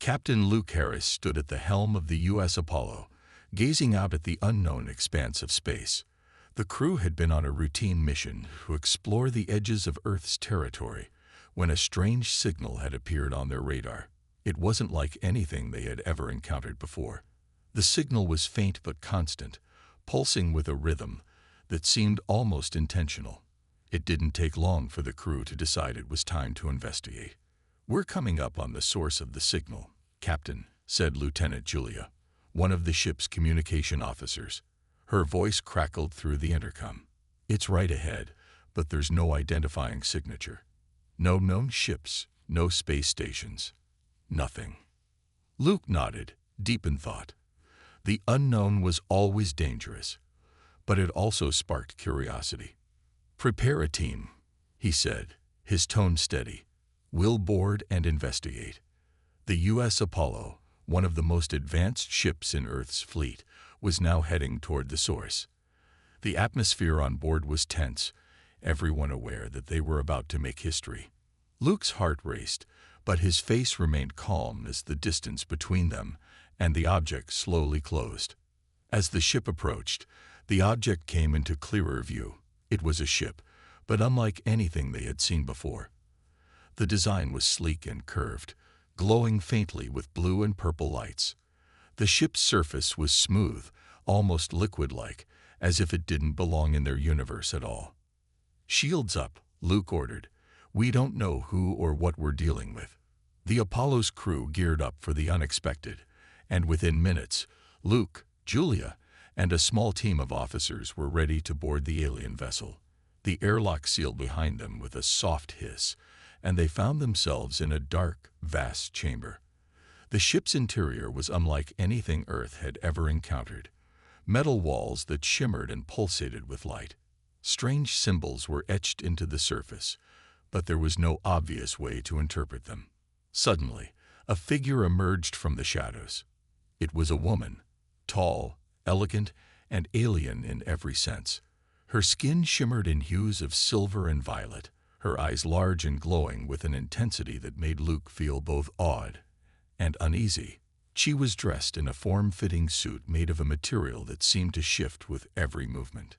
Captain Luke Harris stood at the helm of the U.S. Apollo, gazing out at the unknown expanse of space. The crew had been on a routine mission to explore the edges of Earth's territory when a strange signal had appeared on their radar. It wasn't like anything they had ever encountered before. The signal was faint but constant, pulsing with a rhythm that seemed almost intentional. It didn't take long for the crew to decide it was time to investigate. "We're coming up on the source of the signal, Captain," said Lieutenant Julia, one of the ship's communication officers. Her voice crackled through the intercom. "It's right ahead, but there's no identifying signature. No known ships, no space stations. Nothing." Luke nodded, deep in thought. The unknown was always dangerous, but it also sparked curiosity. "Prepare a team," he said, his tone steady. "We'll board and investigate." The U.S. Apollo, one of the most advanced ships in Earth's fleet, was now heading toward the source. The atmosphere on board was tense, everyone aware that they were about to make history. Luke's heart raced, but his face remained calm as the distance between them and the object slowly closed. As the ship approached, the object came into clearer view. It was a ship, but unlike anything they had seen before. The design was sleek and curved, glowing faintly with blue and purple lights. The ship's surface was smooth, almost liquid-like, as if it didn't belong in their universe at all. "Shields up," Luke ordered. "We don't know who or what we're dealing with." The Apollo's crew geared up for the unexpected, and within minutes, Luke, Julia, and a small team of officers were ready to board the alien vessel. The airlock sealed behind them with a soft hiss, and they found themselves in a dark, vast chamber. The ship's interior was unlike anything Earth had ever encountered. Metal walls that shimmered and pulsated with light. Strange symbols were etched into the surface, but there was no obvious way to interpret them. Suddenly, a figure emerged from the shadows. It was a woman, tall, elegant, and alien in every sense. Her skin shimmered in hues of silver and violet, her eyes large and glowing with an intensity that made Luke feel both awed and uneasy. She was dressed in a form-fitting suit made of a material that seemed to shift with every movement.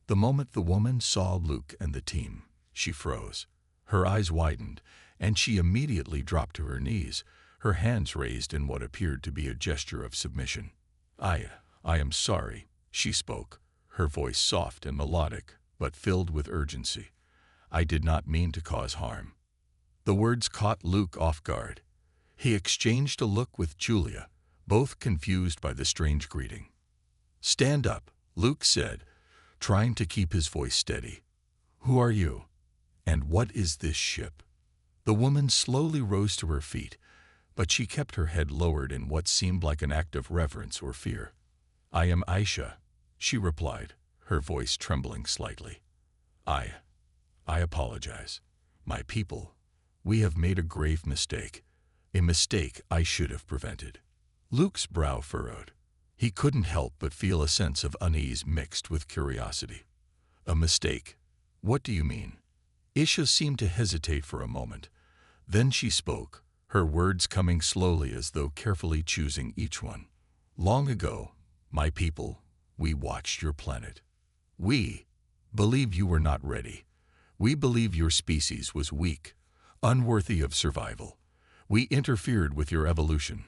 The moment the woman saw Luke and the team, she froze. Her eyes widened, and she immediately dropped to her knees, her hands raised in what appeared to be a gesture of submission. I am sorry," she spoke, her voice soft and melodic, but filled with urgency. "I did not mean to cause harm." The words caught Luke off guard. He exchanged a look with Julia, both confused by the strange greeting. "Stand up," Luke said, trying to keep his voice steady. "Who are you? And what is this ship?" The woman slowly rose to her feet, but she kept her head lowered in what seemed like an act of reverence or fear. "I am Aisha," she replied, her voice trembling slightly. I apologize. My people, we have made a grave mistake. A mistake I should have prevented." Luke's brow furrowed. He couldn't help but feel a sense of unease mixed with curiosity. "A mistake? What do you mean?" Isha seemed to hesitate for a moment. Then she spoke, her words coming slowly as though carefully choosing each one. "Long ago, my people, we watched your planet. We believe you were not ready. We believe your species was weak, unworthy of survival. We interfered with your evolution,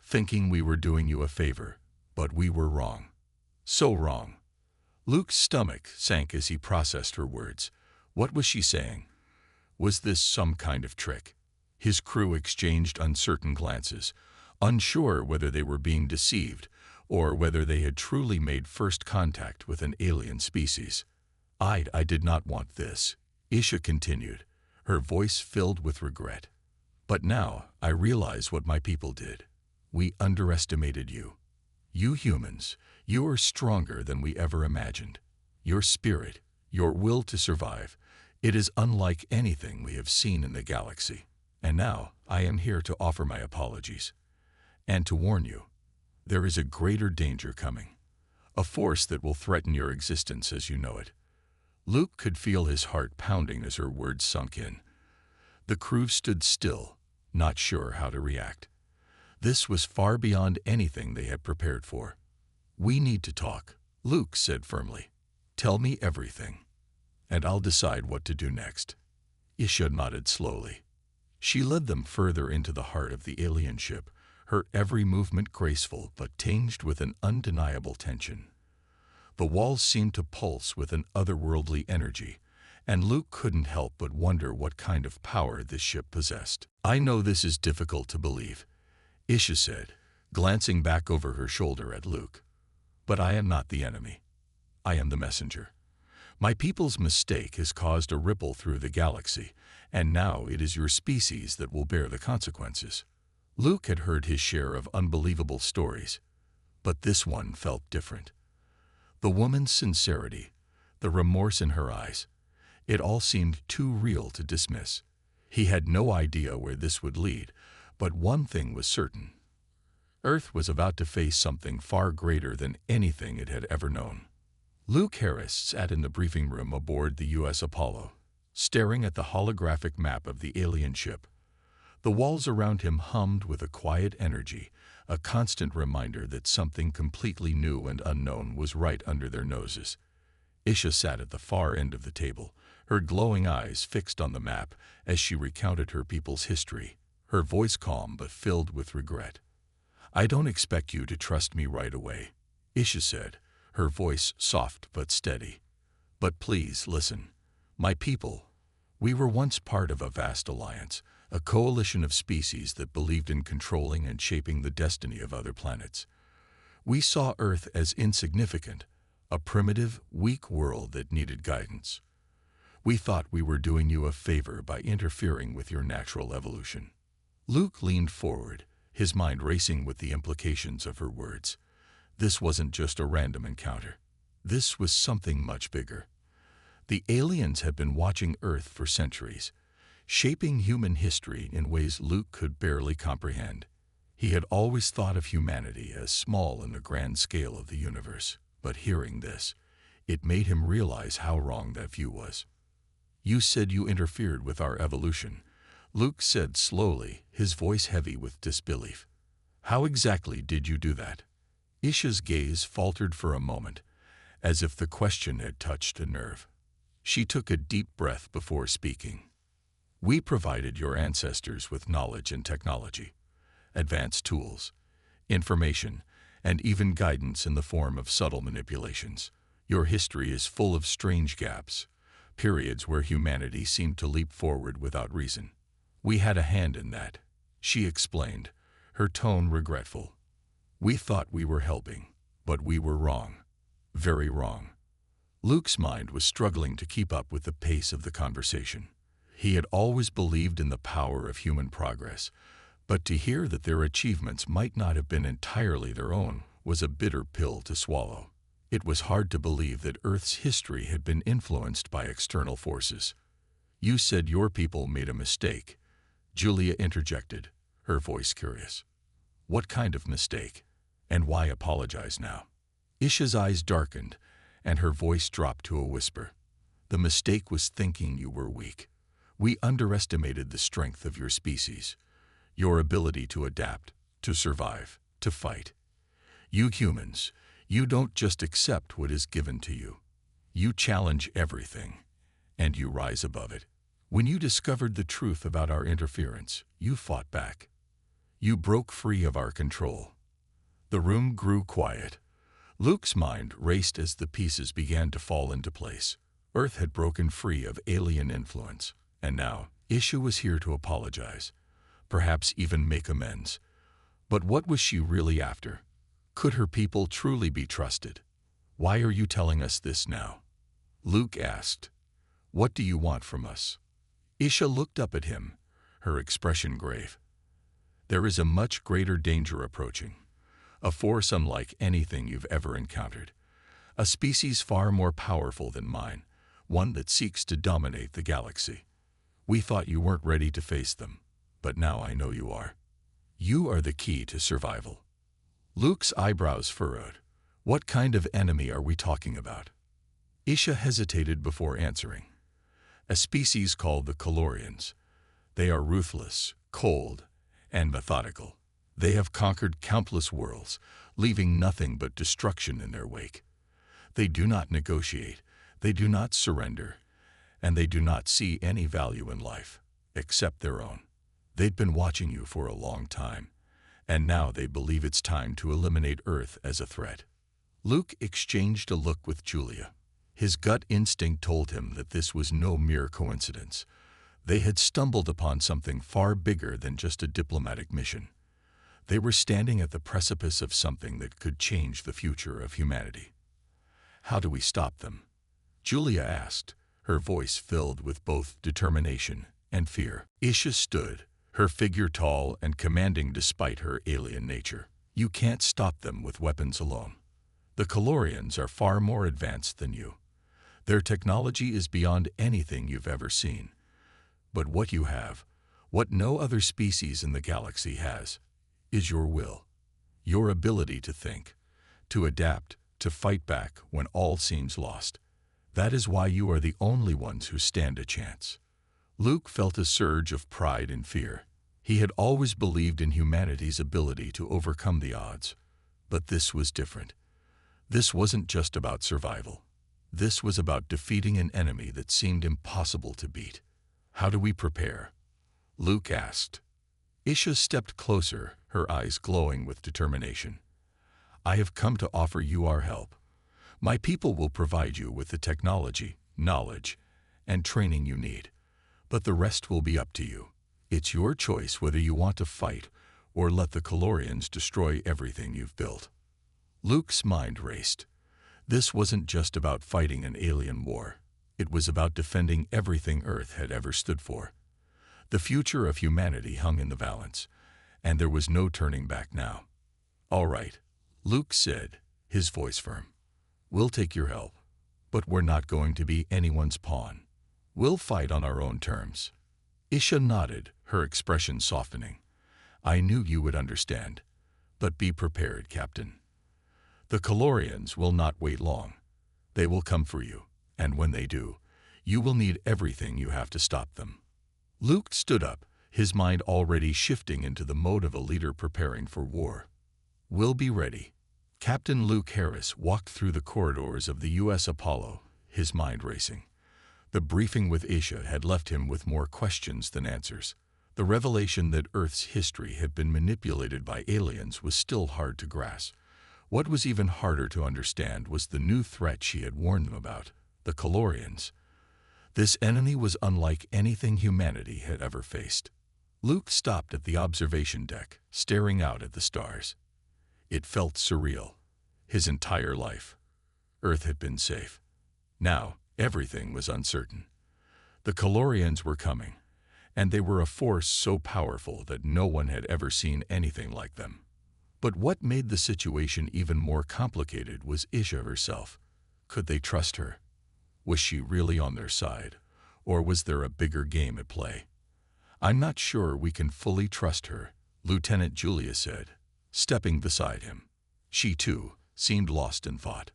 thinking we were doing you a favor, but we were wrong. So wrong." Luke's stomach sank as he processed her words. What was she saying? Was this some kind of trick? His crew exchanged uncertain glances, unsure whether they were being deceived or whether they had truly made first contact with an alien species. I did not want this," Isha continued, her voice filled with regret. "But now I realize what my people did. We underestimated you. You humans, you are stronger than we ever imagined. Your spirit, your will to survive, it is unlike anything we have seen in the galaxy. And now I am here to offer my apologies. And to warn you, there is a greater danger coming. A force that will threaten your existence as you know it." Luke could feel his heart pounding as her words sunk in. The crew stood still, not sure how to react. This was far beyond anything they had prepared for. "We need to talk," Luke said firmly. "Tell me everything, and I'll decide what to do next." Isha nodded slowly. She led them further into the heart of the alien ship, her every movement graceful but tinged with an undeniable tension. The walls seemed to pulse with an otherworldly energy, and Luke couldn't help but wonder what kind of power this ship possessed. "I know this is difficult to believe," Isha said, glancing back over her shoulder at Luke. "But I am not the enemy. I am the messenger. My people's mistake has caused a ripple through the galaxy, and now it is your species that will bear the consequences." Luke had heard his share of unbelievable stories, but this one felt different. The woman's sincerity, the remorse in her eyes, it all seemed too real to dismiss. He had no idea where this would lead, but one thing was certain. Earth was about to face something far greater than anything it had ever known. Luke Harris sat in the briefing room aboard the U.S. Apollo, staring at the holographic map of the alien ship. The walls around him hummed with a quiet energy, a constant reminder that something completely new and unknown was right under their noses. Isha sat at the far end of the table, her glowing eyes fixed on the map as she recounted her people's history, her voice calm but filled with regret. "I don't expect you to trust me right away," Isha said, her voice soft but steady. "But please listen. My people, we were once part of a vast alliance, a coalition of species that believed in controlling and shaping the destiny of other planets. We saw Earth as insignificant, a primitive, weak world that needed guidance. We thought we were doing you a favor by interfering with your natural evolution." Luke leaned forward, his mind racing with the implications of her words. This wasn't just a random encounter. This was something much bigger. The aliens had been watching Earth for centuries, shaping human history in ways Luke could barely comprehend. He had always thought of humanity as small in the grand scale of the universe, but hearing this, it made him realize how wrong that view was. "You said you interfered with our evolution," Luke said slowly, his voice heavy with disbelief. "How exactly did you do that?" Isha's gaze faltered for a moment, as if the question had touched a nerve. She took a deep breath before speaking. "We provided your ancestors with knowledge and technology, advanced tools, information, and even guidance in the form of subtle manipulations. Your history is full of strange gaps, periods where humanity seemed to leap forward without reason. We had a hand in that," she explained, her tone regretful. "We thought we were helping, but we were wrong, very wrong." Luke's mind was struggling to keep up with the pace of the conversation. He had always believed in the power of human progress, but to hear that their achievements might not have been entirely their own was a bitter pill to swallow. It was hard to believe that Earth's history had been influenced by external forces. "You said your people made a mistake," Julia interjected, her voice curious. "What kind of mistake? And why apologize now?" Isha's eyes darkened, and her voice dropped to a whisper. "The mistake was thinking you were weak. We underestimated the strength of your species, your ability to adapt, to survive, to fight. You humans, you don't just accept what is given to you. You challenge everything, and you rise above it. When you discovered the truth about our interference, you fought back. You broke free of our control." The room grew quiet. Luke's mind raced as the pieces began to fall into place. Earth had broken free of alien influence, and now Isha was here to apologize, perhaps even make amends. But what was she really after? Could her people truly be trusted? "Why are you telling us this now?" Luke asked. "What do you want from us?" Isha looked up at him, her expression grave. "There is a much greater danger approaching, a force unlike anything you've ever encountered, a species far more powerful than mine, one that seeks to dominate the galaxy. We thought you weren't ready to face them, but now I know you are. You are the key to survival." Luke's eyebrows furrowed. "What kind of enemy are we talking about?" Isha hesitated before answering. "A species called the Calorians. They are ruthless, cold, and methodical. They have conquered countless worlds, leaving nothing but destruction in their wake. They do not negotiate, they do not surrender, and they do not see any value in life, except their own. They've been watching you for a long time, and now they believe it's time to eliminate Earth as a threat. Luke exchanged a look with Julia. His gut instinct told him that this was no mere coincidence. They had stumbled upon something far bigger than just a diplomatic mission. They were standing at the precipice of something that could change the future of humanity. How do we stop them? Julia asked, her voice filled with both determination and fear. Isha stood, her figure tall and commanding despite her alien nature. You can't stop them with weapons alone. The Calorians are far more advanced than you. Their technology is beyond anything you've ever seen. But what you have, what no other species in the galaxy has, is your will, your ability to think, to adapt, to fight back when all seems lost. That is why you are the only ones who stand a chance. Luke felt a surge of pride and fear. He had always believed in humanity's ability to overcome the odds. But this was different. This wasn't just about survival. This was about defeating an enemy that seemed impossible to beat. How do we prepare? Luke asked. Isha stepped closer, her eyes glowing with determination. I have come to offer you our help. My people will provide you with the technology, knowledge, and training you need. But the rest will be up to you. It's your choice whether you want to fight or let the Calorians destroy everything you've built. Luke's mind raced. This wasn't just about fighting an alien war. It was about defending everything Earth had ever stood for. The future of humanity hung in the balance, and there was no turning back now. All right, Luke said, his voice firm. We'll take your help, but we're not going to be anyone's pawn. We'll fight on our own terms. Isha nodded, her expression softening. I knew you would understand, but be prepared, Captain. The Calorians will not wait long. They will come for you, and when they do, you will need everything you have to stop them. Luke stood up, his mind already shifting into the mode of a leader preparing for war. We'll be ready. Captain Luke Harris walked through the corridors of the U.S. Apollo, his mind racing. The briefing with Isha had left him with more questions than answers. The revelation that Earth's history had been manipulated by aliens was still hard to grasp. What was even harder to understand was the new threat she had warned them about, the Calorians. This enemy was unlike anything humanity had ever faced. Luke stopped at the observation deck, staring out at the stars. It felt surreal. His entire life, Earth had been safe. Now, everything was uncertain. The Calorians were coming, and they were a force so powerful that no one had ever seen anything like them. But what made the situation even more complicated was Isha herself. Could they trust her? Was she really on their side, or was there a bigger game at play? I'm not sure we can fully trust her, Lieutenant Julia said, stepping beside him. She, too, seemed lost in thought.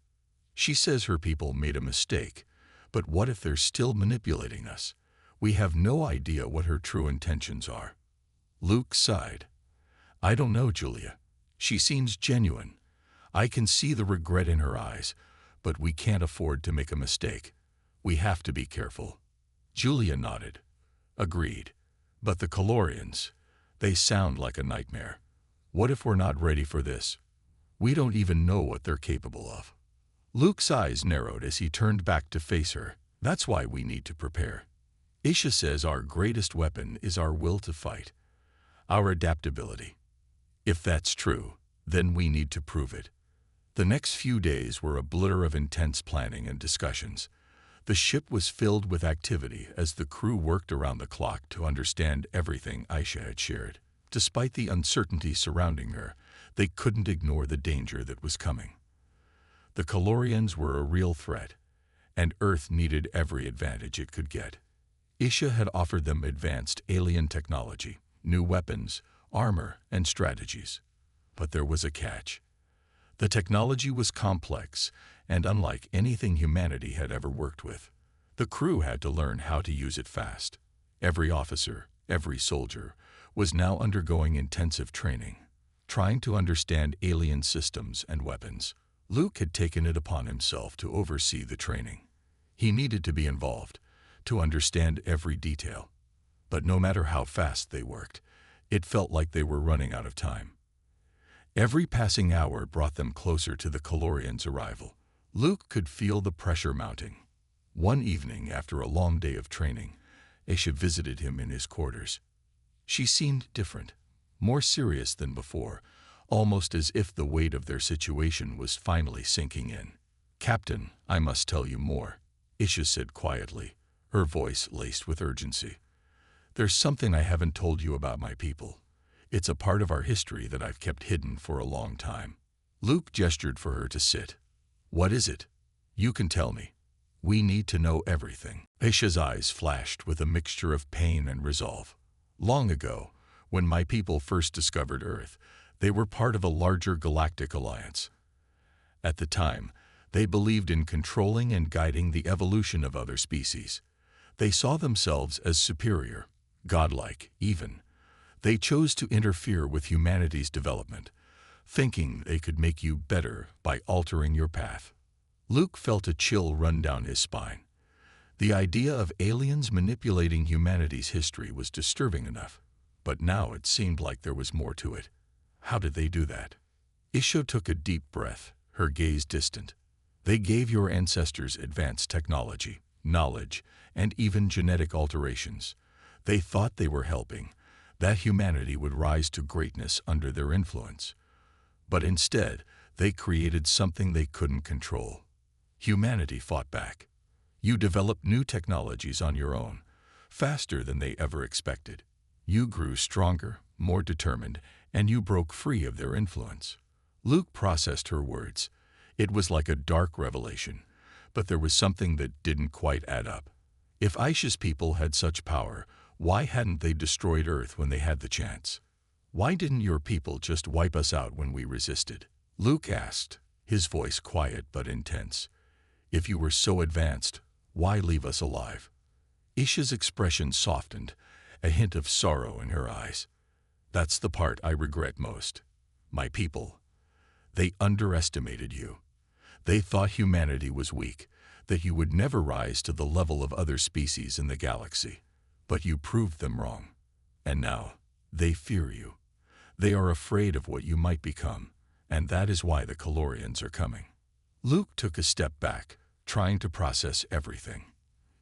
She says her people made a mistake, but what if they're still manipulating us? We have no idea what her true intentions are. Luke sighed. I don't know, Julia. She seems genuine. I can see the regret in her eyes, but we can't afford to make a mistake. We have to be careful. Julia nodded. Agreed. But the Calorians, they sound like a nightmare. What if we're not ready for this? We don't even know what they're capable of. Luke's eyes narrowed as he turned back to face her. That's why we need to prepare. Isha says our greatest weapon is our will to fight, our adaptability. If that's true, then we need to prove it. The next few days were a blur of intense planning and discussions. The ship was filled with activity as the crew worked around the clock to understand everything Isha had shared. Despite the uncertainty surrounding her, they couldn't ignore the danger that was coming. The Calorians were a real threat, and Earth needed every advantage it could get. Isha had offered them advanced alien technology, new weapons, armor, and strategies. But there was a catch. The technology was complex and unlike anything humanity had ever worked with. The crew had to learn how to use it fast. Every officer, every soldier, was now undergoing intensive training. trying to understand alien systems and weapons. Luke had taken it upon himself to oversee the training. He needed to be involved, to understand every detail. But no matter how fast they worked, it felt like they were running out of time. Every passing hour brought them closer to the Calorians' arrival. Luke could feel the pressure mounting. One evening, after a long day of training, Aisha visited him in his quarters. She seemed different, more serious than before, almost as if the weight of their situation was finally sinking in. "Captain, I must tell you more," Aisha said quietly, her voice laced with urgency. "There's something I haven't told you about my people. It's a part of our history that I've kept hidden for a long time." Luke gestured for her to sit. "What is it? You can tell me. We need to know everything." Aisha's eyes flashed with a mixture of pain and resolve. "Long ago, when my people first discovered Earth, they were part of a larger galactic alliance. At the time, they believed in controlling and guiding the evolution of other species. They saw themselves as superior, godlike even. They chose to interfere with humanity's development, thinking they could make you better by altering your path." Luke felt a chill run down his spine. The idea of aliens manipulating humanity's history was disturbing enough, but now it seemed like there was more to it. How did they do that? Aisha took a deep breath, her gaze distant. "They gave your ancestors advanced technology, knowledge, and even genetic alterations. They thought they were helping, that humanity would rise to greatness under their influence. But instead, they created something they couldn't control. Humanity fought back. You developed new technologies on your own, faster than they ever expected. You grew stronger, more determined, and you broke free of their influence." Luke processed her words. It was like a dark revelation, but there was something that didn't quite add up. If Aisha's people had such power, why hadn't they destroyed Earth when they had the chance? "Why didn't your people just wipe us out when we resisted?" Luke asked, his voice quiet but intense. "If you were so advanced, why leave us alive?" Aisha's expression softened, a hint of sorrow in her eyes. "That's the part I regret most. My people. They underestimated you. They thought humanity was weak, that you would never rise to the level of other species in the galaxy. But you proved them wrong. And now, they fear you. They are afraid of what you might become, and that is why the Calorians are coming." Luke took a step back, trying to process everything.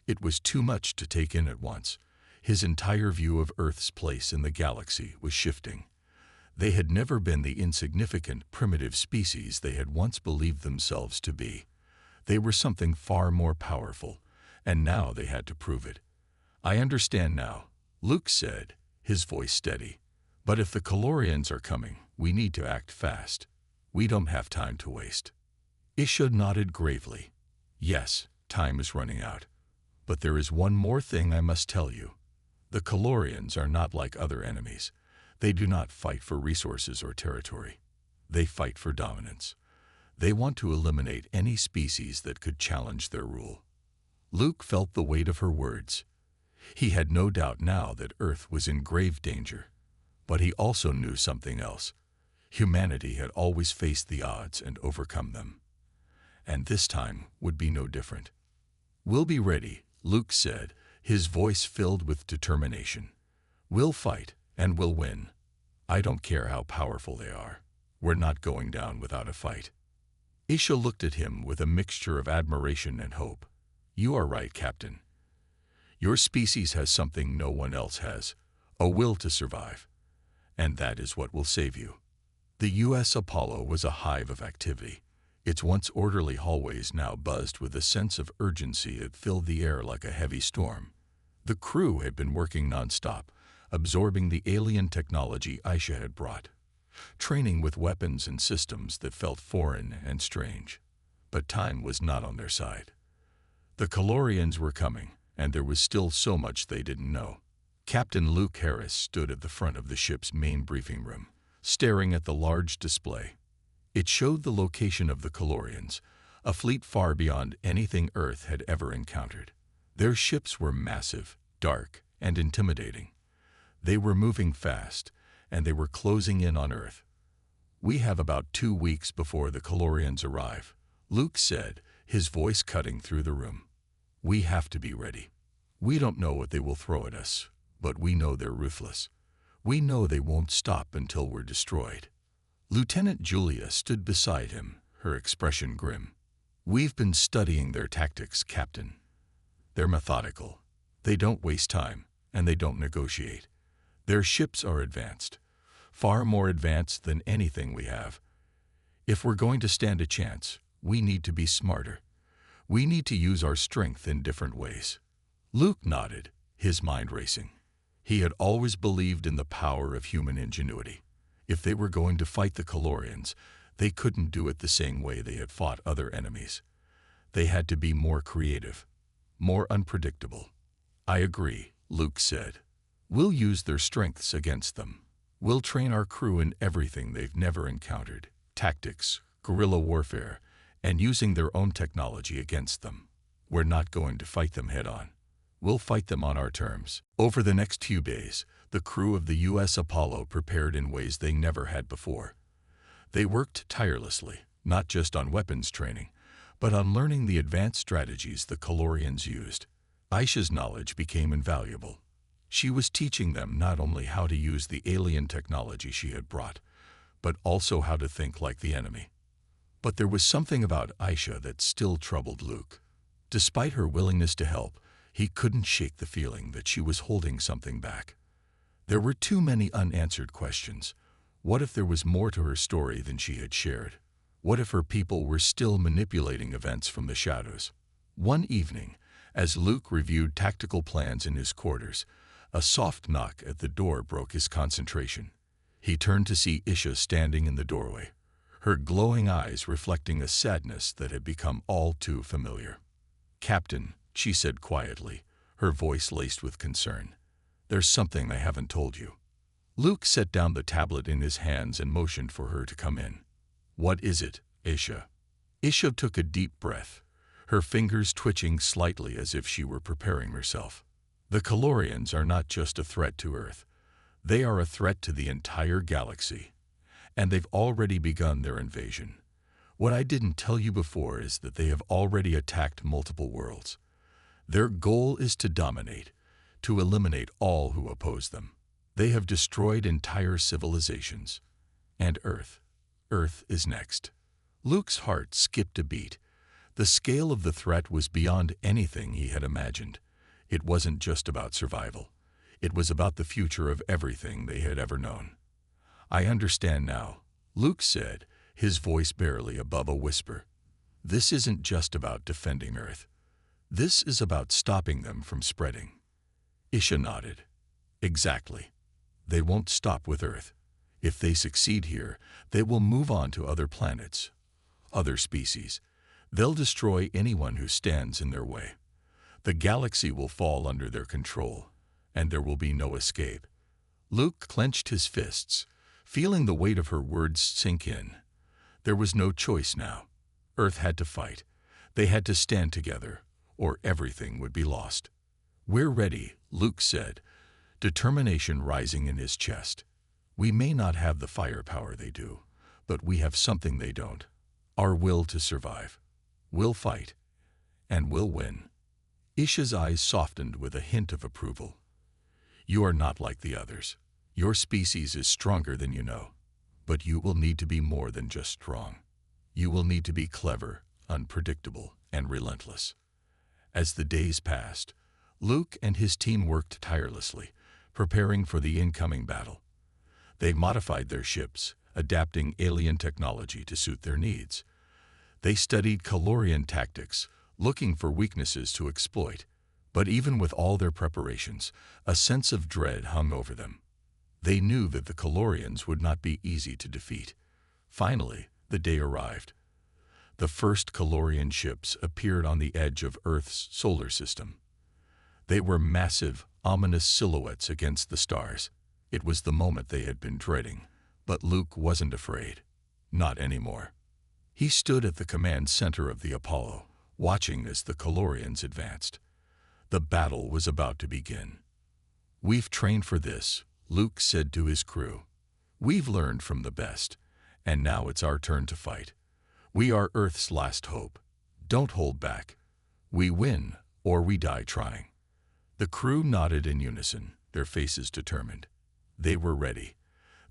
It was too much to take in at once. His entire view of Earth's place in the galaxy was shifting. They had never been the insignificant, primitive species they had once believed themselves to be. They were something far more powerful, and now they had to prove it. "I understand now," Luke said, his voice steady. "But if the Calorians are coming, we need to act fast. We don't have time to waste." Aisha nodded gravely. "Yes, time is running out. But there is one more thing I must tell you. The Calorians are not like other enemies. They do not fight for resources or territory. They fight for dominance. They want to eliminate any species that could challenge their rule." Luke felt the weight of her words. He had no doubt now that Earth was in grave danger. But he also knew something else. Humanity had always faced the odds and overcome them. And this time would be no different. "We'll be ready," Luke said, his voice filled with determination. "We'll fight, and we'll win. I don't care how powerful they are. We're not going down without a fight." Aisha looked at him with a mixture of admiration and hope. "You are right, Captain. Your species has something no one else has, a will to survive. And that is what will save you." The U.S. Apollo was a hive of activity. Its once orderly hallways now buzzed with a sense of urgency that filled the air like a heavy storm. The crew had been working nonstop, absorbing the alien technology Aisha had brought, training with weapons and systems that felt foreign and strange. But time was not on their side. The Calorians were coming, and there was still so much they didn't know. Captain Luke Harris stood at the front of the ship's main briefing room, staring at the large display. It showed the location of the Calorians, a fleet far beyond anything Earth had ever encountered. Their ships were massive, dark, and intimidating. They were moving fast, and they were closing in on Earth. We have about 2 weeks before the Calorians arrive, Luke said, his voice cutting through the room. We have to be ready. We don't know what they will throw at us, but we know they're ruthless. We know they won't stop until we're destroyed. Lieutenant Julia stood beside him, her expression grim. We've been studying their tactics, Captain. They're methodical. They don't waste time, and they don't negotiate. Their ships are advanced, far more advanced than anything we have. If we're going to stand a chance, we need to be smarter. We need to use our strength in different ways. Luke nodded, his mind racing. He had always believed in the power of human ingenuity. If they were going to fight the Calorians, they couldn't do it the same way they had fought other enemies. They had to be more creative, more unpredictable. I agree, Luke said. We'll use their strengths against them. We'll train our crew in everything they've never encountered, tactics, guerrilla warfare, and using their own technology against them. We're not going to fight them head-on. We'll fight them on our terms. Over the next few days, the crew of the U.S. Apollo prepared in ways they never had before. They worked tirelessly, not just on weapons training, but on learning the advanced strategies the Calorians used. Aisha's knowledge became invaluable. She was teaching them not only how to use the alien technology she had brought, but also how to think like the enemy. But there was something about Aisha that still troubled Luke. Despite her willingness to help, he couldn't shake the feeling that she was holding something back. There were too many unanswered questions. What if there was more to her story than she had shared? What if her people were still manipulating events from the shadows? One evening, as Luke reviewed tactical plans in his quarters, a soft knock at the door broke his concentration. He turned to see Isha standing in the doorway, her glowing eyes reflecting a sadness that had become all too familiar. "Captain," she said quietly, her voice laced with concern. "There's something I haven't told you." Luke set down the tablet in his hands and motioned for her to come in. "What is it, Isha?" Isha took a deep breath, her fingers twitching slightly as if she were preparing herself. "The Calorians are not just a threat to Earth. They are a threat to the entire galaxy. And they've already begun their invasion. What I didn't tell you before is that they have already attacked multiple worlds. Their goal is to dominate, to eliminate all who oppose them. They have destroyed entire civilizations. And Earth is next." Luke's heart skipped a beat. The scale of the threat was beyond anything he had imagined. It wasn't just about survival. It was about the future of everything they had ever known. "I understand now," Luke said, his voice barely above a whisper. "This isn't just about defending Earth. This is about stopping them from spreading." Isha nodded. "Exactly. They won't stop with Earth. If they succeed here, they will move on to other planets, other species. They'll destroy anyone who stands in their way. The galaxy will fall under their control, and there will be no escape." Luke clenched his fists, feeling the weight of her words sink in. There was no choice now. Earth had to fight. They had to stand together, or everything would be lost. "We're ready," Luke said, determination rising in his chest. "We may not have the firepower they do, but we have something they don't. Our will to survive. We'll fight, and we'll win." Isha's eyes softened with a hint of approval. "You are not like the others. Your species is stronger than you know. But you will need to be more than just strong. You will need to be clever, unpredictable, and relentless." As the days passed, Luke and his team worked tirelessly, preparing for the incoming battle. They modified their ships, adapting alien technology to suit their needs. They studied Calorian tactics, looking for weaknesses to exploit. But even with all their preparations, a sense of dread hung over them. They knew that the Calorians would not be easy to defeat. Finally, the day arrived. The first Calorian ships appeared on the edge of Earth's solar system. They were massive, ominous silhouettes against the stars. It was the moment they had been dreading, but Luke wasn't afraid. Not anymore. He stood at the command center of the Apollo, watching as the Calorians advanced. The battle was about to begin. "We've trained for this," Luke said to his crew. "We've learned from the best, And now it's our turn to fight. We are Earth's last hope. Don't hold back. We win, or we die trying." The crew nodded in unison, their faces determined. They were ready.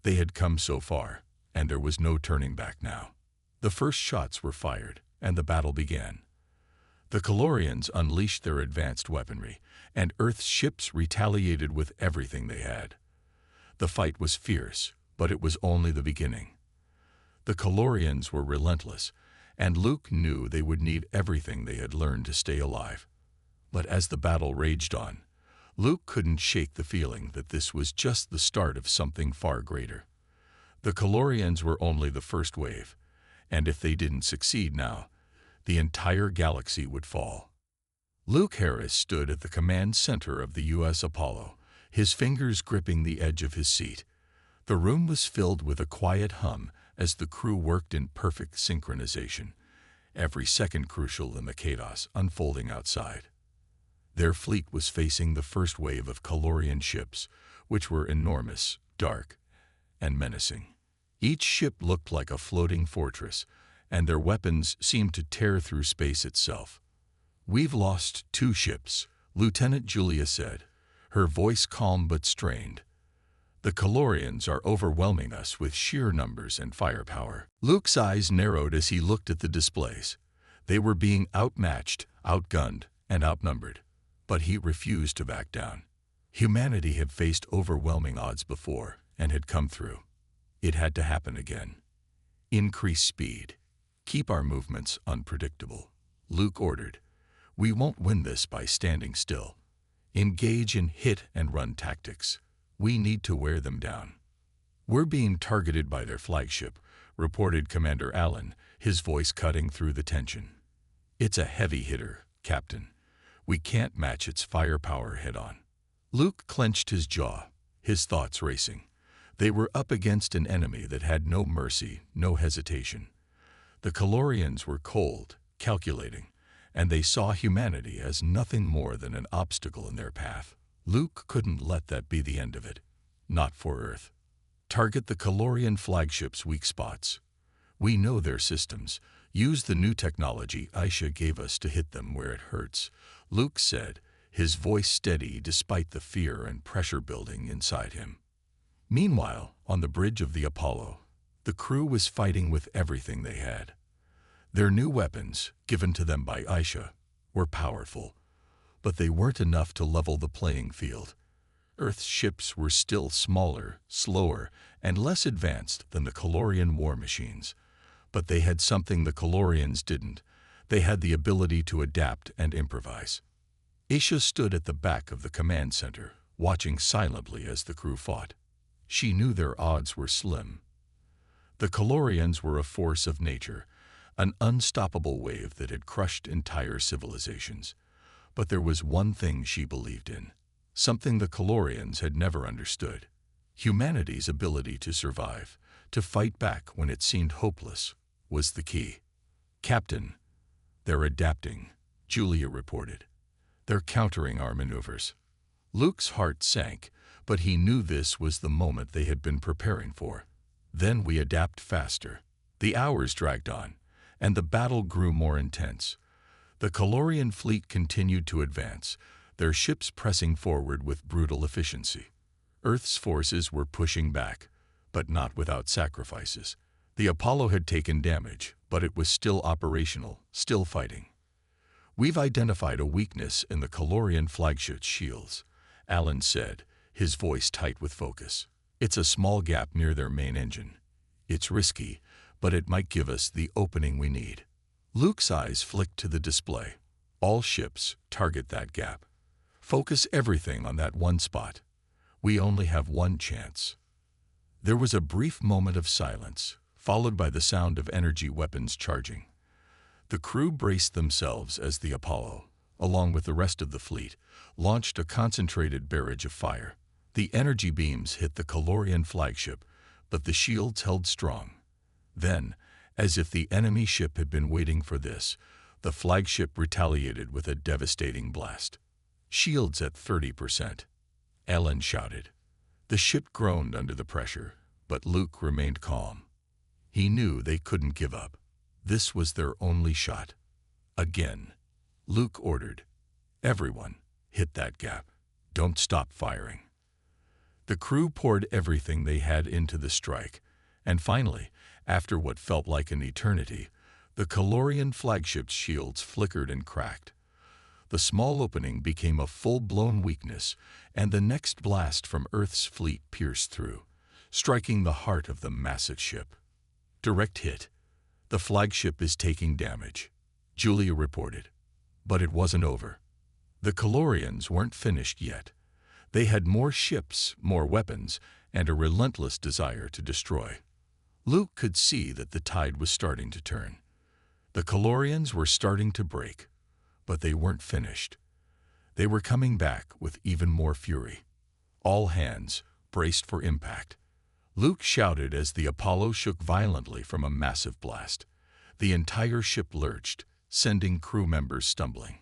They had come so far, and there was no turning back now. The first shots were fired, and the battle began. The Calorians unleashed their advanced weaponry, and Earth's ships retaliated with everything they had. The fight was fierce, but it was only the beginning. The Calorians were relentless, and Luke knew they would need everything they had learned to stay alive. But as the battle raged on, Luke couldn't shake the feeling that this was just the start of something far greater. The Calorians were only the first wave, and if they didn't succeed now, the entire galaxy would fall. Luke Harris stood at the command center of the U.S. Apollo, his fingers gripping the edge of his seat. The room was filled with a quiet hum as the crew worked in perfect synchronization, every second crucial in the chaos unfolding outside. Their fleet was facing the first wave of Calorian ships, which were enormous, dark, and menacing. Each ship looked like a floating fortress, and their weapons seemed to tear through space itself. "We've lost 2 ships," Lieutenant Julia said, her voice calm but strained. "The Calorians are overwhelming us with sheer numbers and firepower." Luke's eyes narrowed as he looked at the displays. They were being outmatched, outgunned, and outnumbered. But he refused to back down. Humanity had faced overwhelming odds before and had come through. It had to happen again. "Increase speed. Keep our movements unpredictable," Luke ordered. "We won't win this by standing still. Engage in hit-and-run tactics. We need to wear them down." "We're being targeted by their flagship," reported Commander Allen, his voice cutting through the tension. "It's a heavy hitter, Captain. We can't match its firepower head-on." Luke clenched his jaw, his thoughts racing. They were up against an enemy that had no mercy, no hesitation. The Calorians were cold, calculating, and they saw humanity as nothing more than an obstacle in their path. Luke couldn't let that be the end of it. Not for Earth. "Target the Calorian flagship's weak spots. We know their systems. Use the new technology Aisha gave us to hit them where it hurts," Luke said, his voice steady despite the fear and pressure building inside him. Meanwhile, on the bridge of the Apollo, the crew was fighting with everything they had. Their new weapons, given to them by Aisha, were powerful, but they weren't enough to level the playing field. Earth's ships were still smaller, slower, and less advanced than the Calorian war machines. But they had something the Calorians didn't. They had the ability to adapt and improvise. Aisha stood at the back of the command center, watching silently as the crew fought. She knew their odds were slim. The Calorians were a force of nature, an unstoppable wave that had crushed entire civilizations. But there was one thing she believed in, something the Calorians had never understood: humanity's ability to survive, to fight back when it seemed hopeless, was the key. "Captain, they're adapting," Julia reported. "They're countering our maneuvers." Luke's heart sank, but he knew this was the moment they had been preparing for. "Then we adapt faster." The hours dragged on, and the battle grew more intense. The Calorian fleet continued to advance, their ships pressing forward with brutal efficiency. Earth's forces were pushing back, but not without sacrifices. The Apollo had taken damage, but it was still operational, still fighting. "We've identified a weakness in the Calorian flagship's shields," Allen said, his voice tight with focus. "It's a small gap near their main engine. It's risky, but it might give us the opening we need." Luke's eyes flicked to the display. "All ships, target that gap. Focus everything on that one spot. We only have one chance." There was a brief moment of silence, followed by the sound of energy weapons charging. The crew braced themselves as the Apollo, along with the rest of the fleet, launched a concentrated barrage of fire. The energy beams hit the Calorian flagship, but the shields held strong. Then, as if the enemy ship had been waiting for this, the flagship retaliated with a devastating blast. "Shields at 30%, Ellen shouted. The ship groaned under the pressure, but Luke remained calm. He knew they couldn't give up. This was their only shot. Again, Luke ordered, "Everyone, hit that gap. Don't stop firing." The crew poured everything they had into the strike, and finally, after what felt like an eternity, the Calorian flagship's shields flickered and cracked. The small opening became a full-blown weakness, and the next blast from Earth's fleet pierced through, striking the heart of the massive ship. "Direct hit. The flagship is taking damage," Julia reported. But it wasn't over. The Calorians weren't finished yet. They had more ships, more weapons, and a relentless desire to destroy. Luke could see that the tide was starting to turn. The Calorians were starting to break, but they weren't finished. They were coming back with even more fury. All hands braced for impact. Luke shouted as the Apollo shook violently from a massive blast. The entire ship lurched, sending crew members stumbling.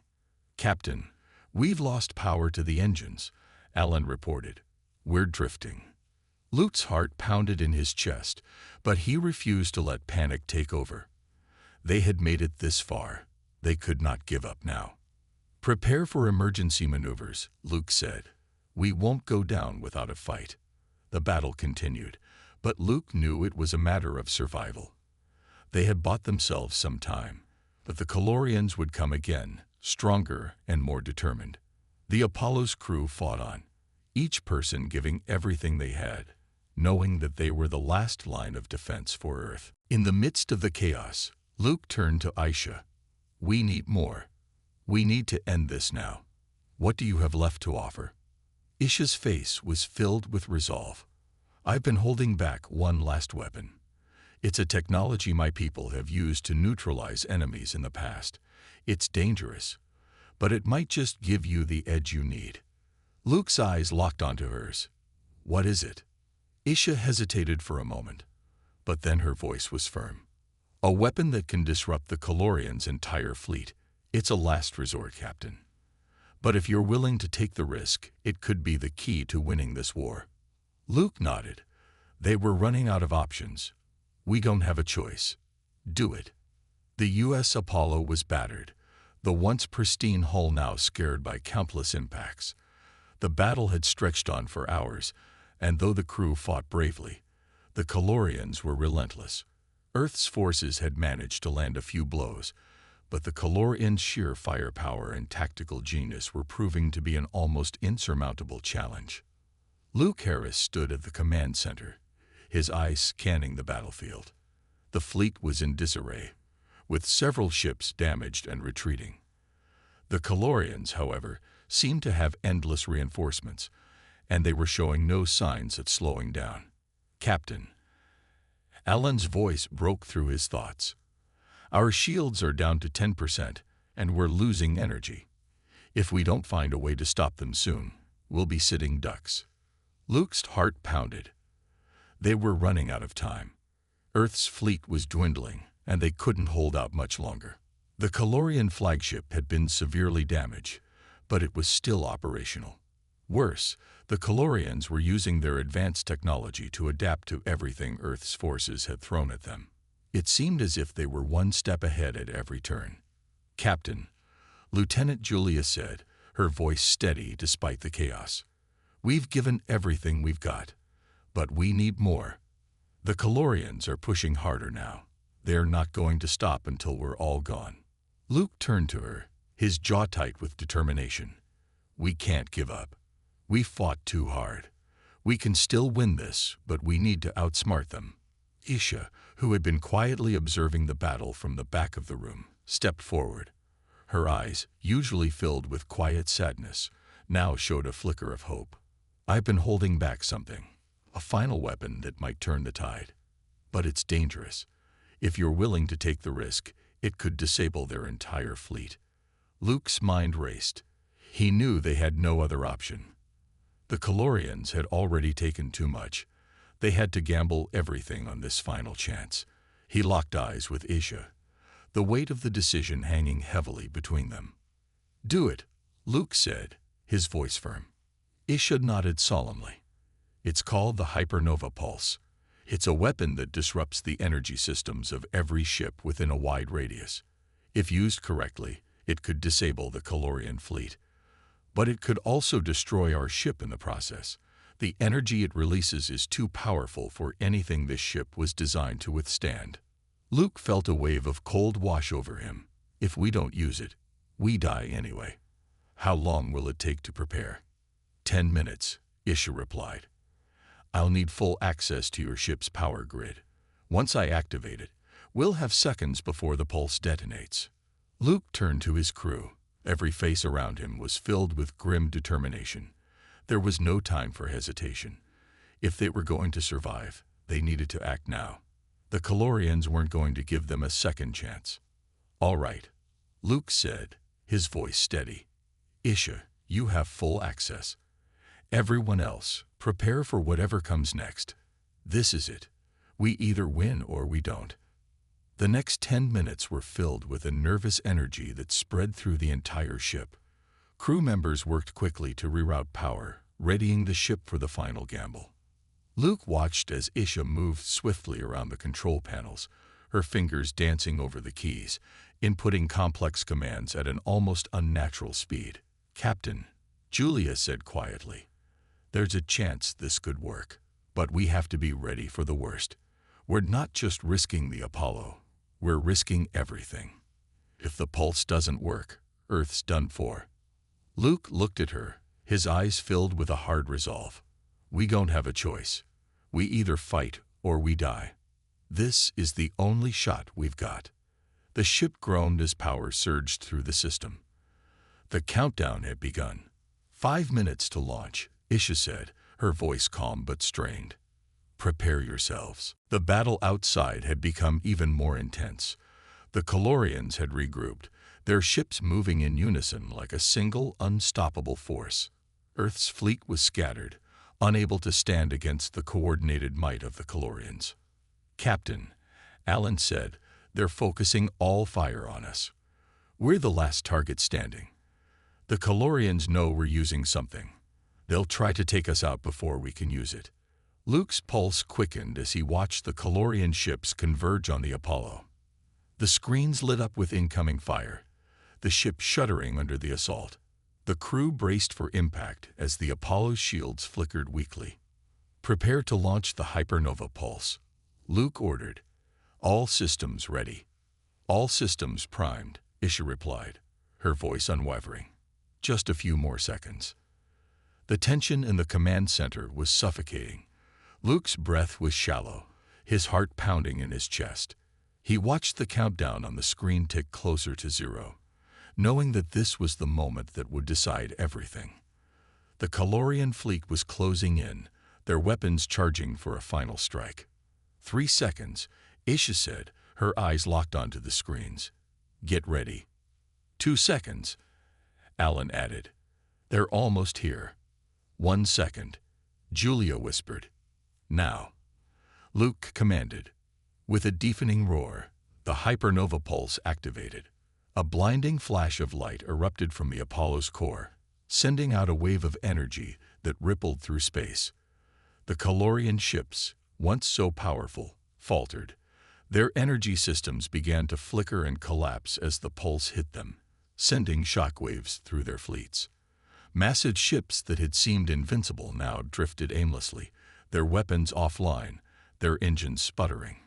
"Captain, we've lost power to the engines," Alan reported. "We're drifting." Luke's heart pounded in his chest, but he refused to let panic take over. They had made it this far. They could not give up now. "Prepare for emergency maneuvers," Luke said. "We won't go down without a fight." The battle continued, but Luke knew it was a matter of survival. They had bought themselves some time, but the Calorians would come again, stronger and more determined. The Apollo's crew fought on, each person giving everything they had, knowing that they were the last line of defense for Earth. In the midst of the chaos, Luke turned to Aisha. "We need more. We need to end this now. What do you have left to offer?" Isha's face was filled with resolve. "I've been holding back one last weapon. It's a technology my people have used to neutralize enemies in the past. It's dangerous, but it might just give you the edge you need." Luke's eyes locked onto hers. "What is it?" Isha hesitated for a moment, but then her voice was firm. "A weapon that can disrupt the Calorians' entire fleet. It's a last resort, Captain. But if you're willing to take the risk, it could be the key to winning this war." Luke nodded. They were running out of options. "We don't have a choice. Do it." The U.S. Apollo was battered, the once pristine hull now scarred by countless impacts. The battle had stretched on for hours, and though the crew fought bravely, the Calorians were relentless. Earth's forces had managed to land a few blows, but the Calorians' sheer firepower and tactical genius were proving to be an almost insurmountable challenge. Luke Harris stood at the command center, his eyes scanning the battlefield. The fleet was in disarray, with several ships damaged and retreating. The Calorians, however, seemed to have endless reinforcements, and they were showing no signs of slowing down. "Captain." Alan's voice broke through his thoughts. "Our shields are down to 10%, and we're losing energy. If we don't find a way to stop them soon, we'll be sitting ducks." Luke's heart pounded. They were running out of time. Earth's fleet was dwindling, and they couldn't hold out much longer. The Calorian flagship had been severely damaged, but it was still operational. Worse, the Calorians were using their advanced technology to adapt to everything Earth's forces had thrown at them. It seemed as if they were one step ahead at every turn. "Captain," Lieutenant Julia said, her voice steady despite the chaos. "We've given everything we've got, but we need more. The Calorians are pushing harder now. They're not going to stop until we're all gone." Luke turned to her, his jaw tight with determination. "We can't give up. We fought too hard. We can still win this, but we need to outsmart them." Isha, who had been quietly observing the battle from the back of the room, stepped forward. Her eyes, usually filled with quiet sadness, now showed a flicker of hope. "I've been holding back something, a final weapon that might turn the tide. But it's dangerous. If you're willing to take the risk, it could disable their entire fleet." Luke's mind raced. He knew they had no other option. The Calorians had already taken too much. They had to gamble everything on this final chance. He locked eyes with Isha, the weight of the decision hanging heavily between them. "Do it," Luke said, his voice firm. Isha nodded solemnly. "It's called the hypernova pulse. It's a weapon that disrupts the energy systems of every ship within a wide radius. If used correctly, it could disable the Calorian fleet. But it could also destroy our ship in the process. The energy it releases is too powerful for anything this ship was designed to withstand. Luke felt a wave of cold wash over him. If we don't use it, we die anyway. How long will it take to prepare? 10 minutes, Isha replied. I'll need full access to your ship's power grid. Once I activate it, we'll have seconds before the pulse detonates. Luke turned to his crew. Every face around him was filled with grim determination. There was no time for hesitation. If they were going to survive, they needed to act now. The Calorians weren't going to give them a second chance. All right, Luke said, his voice steady. Isha, you have full access. Everyone else, prepare for whatever comes next. This is it. We either win or we don't. The next 10 minutes were filled with a nervous energy that spread through the entire ship. Crew members worked quickly to reroute power, readying the ship for the final gamble. Luke watched as Isha moved swiftly around the control panels, her fingers dancing over the keys, inputting complex commands at an almost unnatural speed. Captain, Julia said quietly, there's a chance this could work, but we have to be ready for the worst. We're not just risking the Apollo, we're risking everything. If the pulse doesn't work, Earth's done for. Luke looked at her, his eyes filled with a hard resolve. We don't have a choice. We either fight or we die. This is the only shot we've got. The ship groaned as power surged through the system. The countdown had begun. 5 minutes to launch, Isha said, her voice calm but strained. Prepare yourselves. The battle outside had become even more intense. The Calorians had regrouped, their ships moving in unison like a single, unstoppable force. Earth's fleet was scattered, unable to stand against the coordinated might of the Calorians. Captain, Alan said, they're focusing all fire on us. We're the last target standing. The Calorians know we're using something. They'll try to take us out before we can use it. Luke's pulse quickened as he watched the Calorian ships converge on the Apollo. The screens lit up with incoming fire, the ship shuddering under the assault. The crew braced for impact as the Apollo's shields flickered weakly. Prepare to launch the hypernova pulse, Luke ordered. All systems ready. All systems primed, Isha replied, her voice unwavering. Just a few more seconds. The tension in the command center was suffocating. Luke's breath was shallow, his heart pounding in his chest. He watched the countdown on the screen tick closer to 0, knowing that this was the moment that would decide everything. The Calorian fleet was closing in, their weapons charging for a final strike. 3 seconds, Isha said, her eyes locked onto the screens. Get ready. 2 seconds, Alan added. They're almost here. 1 second, Julia whispered. Now, Luke commanded. With a deafening roar, the hypernova pulse activated. A blinding flash of light erupted from the Apollo's core, sending out a wave of energy that rippled through space. The Calorian ships, once so powerful, faltered. Their energy systems began to flicker and collapse as the pulse hit them, sending shockwaves through their fleets. Massive ships that had seemed invincible now drifted aimlessly, their weapons offline, their engines sputtering.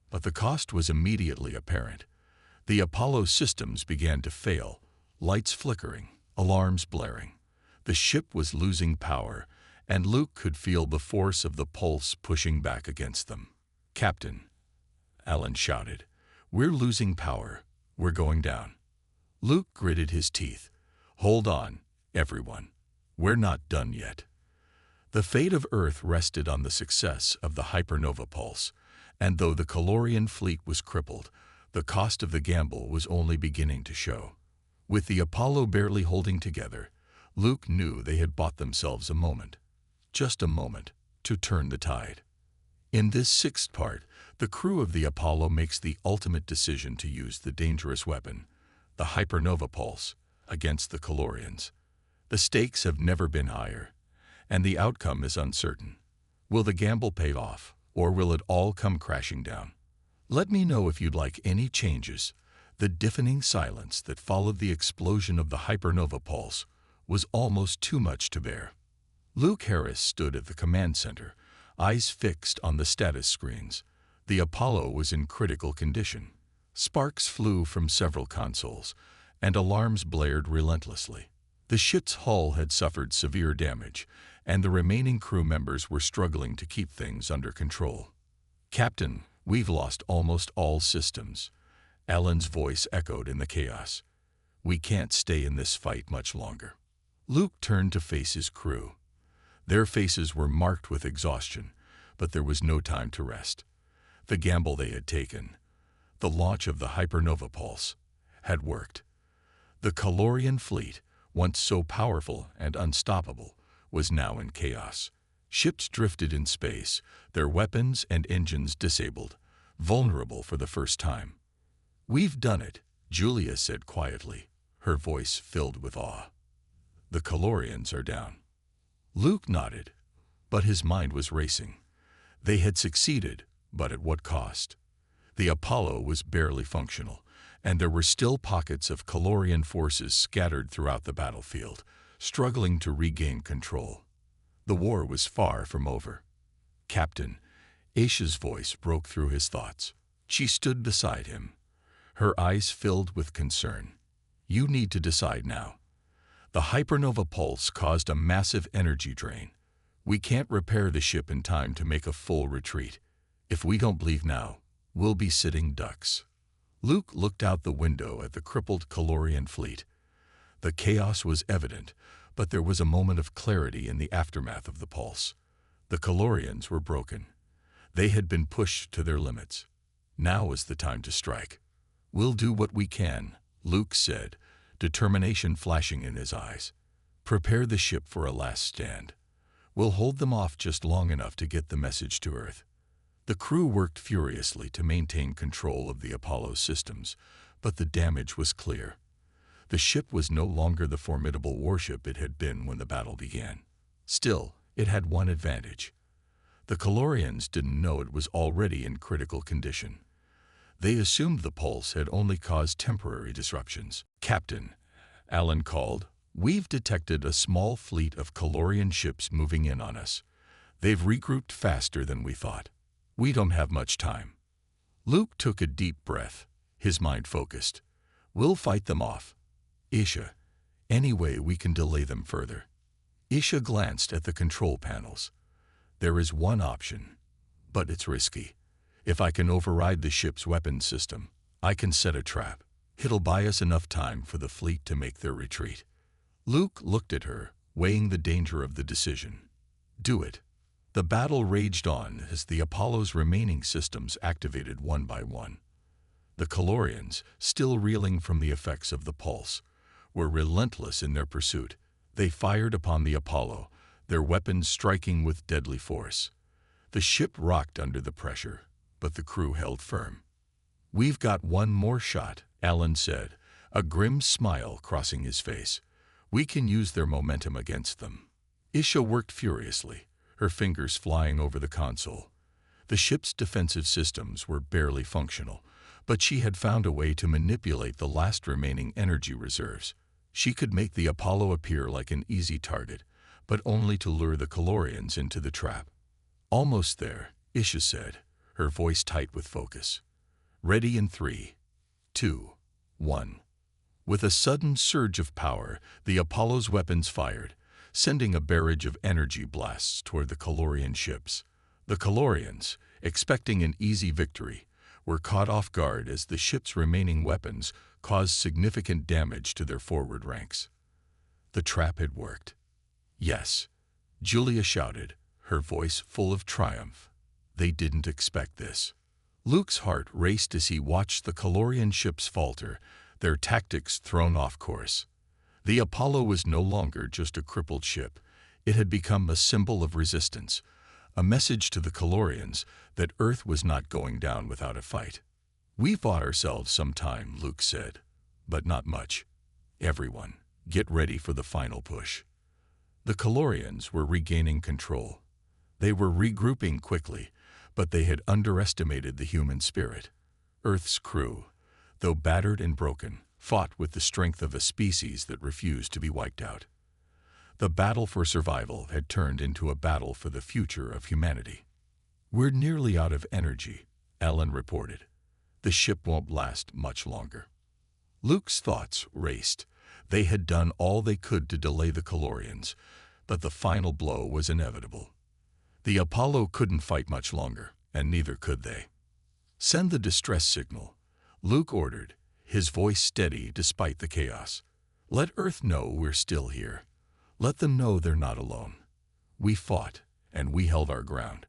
But the cost was immediately apparent. The Apollo systems began to fail, lights flickering, alarms blaring. The ship was losing power, and Luke could feel the force of the pulse pushing back against them. Captain, Alan shouted, we're losing power. We're going down. Luke gritted his teeth. Hold on, everyone. We're not done yet. The fate of Earth rested on the success of the hypernova pulse, and though the Calorian fleet was crippled, the cost of the gamble was only beginning to show. With the Apollo barely holding together, Luke knew they had bought themselves a moment, just a moment, to turn the tide. In this 6th part, the crew of the Apollo makes the ultimate decision to use the dangerous weapon, the hypernova pulse, against the Calorians. The stakes have never been higher, and the outcome is uncertain. Will the gamble pay off, or will it all come crashing down? Let me know if you'd like any changes. The deafening silence that followed the explosion of the hypernova pulse was almost too much to bear. Luke Harris stood at the command center, eyes fixed on the status screens. The Apollo was in critical condition. Sparks flew from several consoles, and alarms blared relentlessly. The ship's hull had suffered severe damage, and the remaining crew members were struggling to keep things under control. "Captain, we've lost almost all systems." Alan's voice echoed in the chaos. "We can't stay in this fight much longer." Luke turned to face his crew. Their faces were marked with exhaustion, but there was no time to rest. The gamble they had taken, the launch of the hypernova pulse, had worked. The Calorian fleet, once so powerful and unstoppable, was now in chaos. Ships drifted in space, their weapons and engines disabled, vulnerable for the first time. "We've done it," Julia said quietly, her voice filled with awe. "The Calorians are down." Luke nodded, but his mind was racing. They had succeeded, but at what cost? The Apollo was barely functional, and there were still pockets of Calorian forces scattered throughout the battlefield, struggling to regain control. The war was far from over. "Captain," Aisha's voice broke through his thoughts. She stood beside him, her eyes filled with concern. "You need to decide now. The hypernova pulse caused a massive energy drain. We can't repair the ship in time to make a full retreat. If we don't leave now, we'll be sitting ducks." Luke looked out the window at the crippled Calorian fleet. The chaos was evident, but there was a moment of clarity in the aftermath of the pulse. The Calorians were broken. They had been pushed to their limits. Now was the time to strike. "We'll do what we can," Luke said, determination flashing in his eyes. "Prepare the ship for a last stand. We'll hold them off just long enough to get the message to Earth." The crew worked furiously to maintain control of the Apollo's systems, but the damage was clear. The ship was no longer the formidable warship it had been when the battle began. Still, it had one advantage. The Calorians didn't know it was already in critical condition. They assumed the pulse had only caused temporary disruptions. "Captain," Alan called, "we've detected a small fleet of Calorian ships moving in on us. They've regrouped faster than we thought. We don't have much time." Luke took a deep breath, his mind focused. "We'll fight them off. Isha, any way we can delay them further." Isha glanced at the control panels. "There is one option, but it's risky. If I can override the ship's weapons system, I can set a trap. It'll buy us enough time for the fleet to make their retreat." Luke looked at her, weighing the danger of the decision. "Do it." The battle raged on as the Apollo's remaining systems activated one by one. The Calorians, still reeling from the effects of the pulse, were relentless in their pursuit. They fired upon the Apollo, their weapons striking with deadly force. The ship rocked under the pressure, but the crew held firm. "We've got one more shot," Alan said, a grim smile crossing his face. "We can use their momentum against them." Isha worked furiously, her fingers flying over the console. The ship's defensive systems were barely functional, but she had found a way to manipulate the last remaining energy reserves. She could make the Apollo appear like an easy target, but only to lure the Calorians into the trap. "Almost there," Isha said, her voice tight with focus. "Ready in 3, 2, 1. With a sudden surge of power, the Apollo's weapons fired, sending a barrage of energy blasts toward the Calorian ships. The Calorians, expecting an easy victory, were caught off guard as the ship's remaining weapons caused significant damage to their forward ranks. The trap had worked. "Yes," Julia shouted, her voice full of triumph. "They didn't expect this." Luke's heart raced as he watched the Calorian ships falter, their tactics thrown off course. The Apollo was no longer just a crippled ship. It had become a symbol of resistance, a message to the Calorians that Earth was not going down without a fight. "We fought ourselves some time," Luke said, "but not much. Everyone, get ready for the final push." The Calorians were regaining control. They were regrouping quickly, But they had underestimated the human spirit. Earth's crew, though battered and broken, fought with the strength of a species that refused to be wiped out. The battle for survival had turned into a battle for the future of humanity. "We're nearly out of energy," Ellen reported. "The ship won't last much longer." Luke's thoughts raced. They had done all they could to delay the Calorians, but the final blow was inevitable. The Apollo couldn't fight much longer, and neither could they. "Send the distress signal," Luke ordered, his voice steady despite the chaos. "Let Earth know we're still here. Let them know they're not alone. We fought, and we held our ground.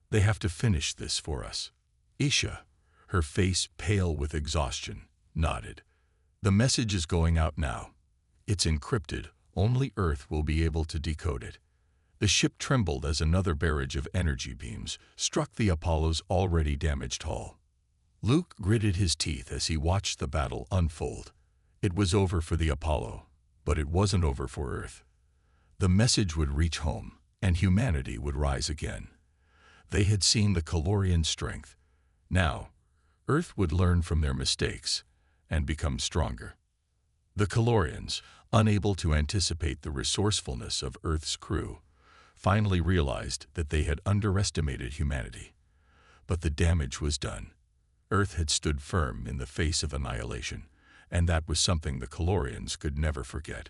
They have to finish this for us." Isha, her face pale with exhaustion, nodded. "The message is going out now. It's encrypted. Only Earth will be able to decode it." The ship trembled as another barrage of energy beams struck the Apollo's already damaged hull. Luke gritted his teeth as he watched the battle unfold. It was over for the Apollo, but it wasn't over for Earth. The message would reach home, and humanity would rise again. They had seen the Calorian strength. Now, Earth would learn from their mistakes and become stronger. The Calorians, unable to anticipate the resourcefulness of Earth's crew, finally realized that they had underestimated humanity. But the damage was done. Earth had stood firm in the face of annihilation, and that was something the Calorians could never forget.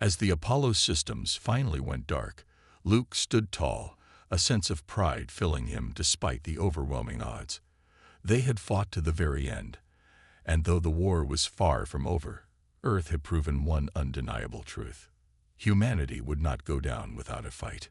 As the Apollo systems finally went dark, Luke stood tall, a sense of pride filling him despite the overwhelming odds. They had fought to the very end, and though the war was far from over, Earth had proven one undeniable truth: humanity would not go down without a fight.